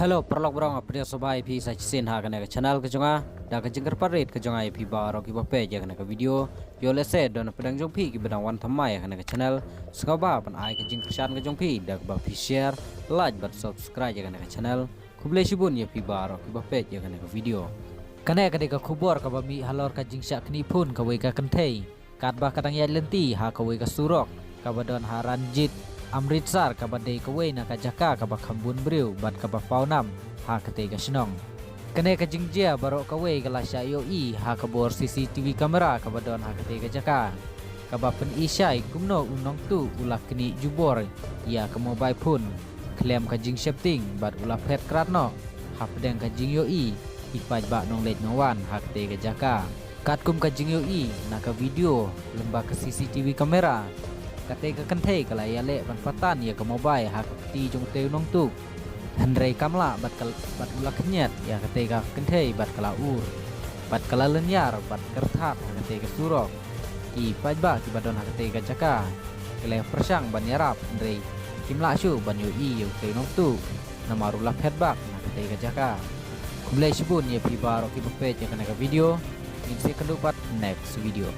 Hello, perlok berang apa sobai pi sa sin ha kana ke channel ke jonga da ke jengker parit ke jonga pi baro ki bape ja kana ke video yo lese don pedang jong pi ki bedang wan thamai kana ke channel skaba pan ai ke jing kyrshan ke jong pi da ba pi share like but subscribe ja kana ke channel khublei shibun ya pi baro ki bape ja kana ke video kana ke de khubor ka ba mi halor ka jing syak ni phun kawei ka kynthei kat ba kadang ya lenti ha kawei ka surok ka badon ha ranjit Amritsar kabadai kawei na kajaka kaba khambun briu bat kaba faunam ha kate ka Shillong kene ka jingjia baro kawei kala sya yo I ha kabor cctv kamera kaba don ha kate ka jaka kaba pen ishai kumno unongtuh ulah kni jubor ya ka mobile phone klem ka jing shepting bat ulah pet kratno ha pedeng ka jing yo I ipaj ba nong let nowan ha kate ka jaka kat kum ka jing yo I na ka video lemba ka cctv kamera kate ka kynthei kala ya le ban patan ya ka mobile ha ti jong te unongtuh handrei kamla bat ulah kenyet ya kate ka kynthei bat kala ur bat kala lenyar bat kerthat kate ka surok ki pajba ki badon ha kate ka jaka kele phrang ban yarap handrei kimla shu ban yo I yo te unongtuh namarula phetbak na kate ka jaka khublei shibun ye pi baro ki bape ja kana ka video in se kandupat next video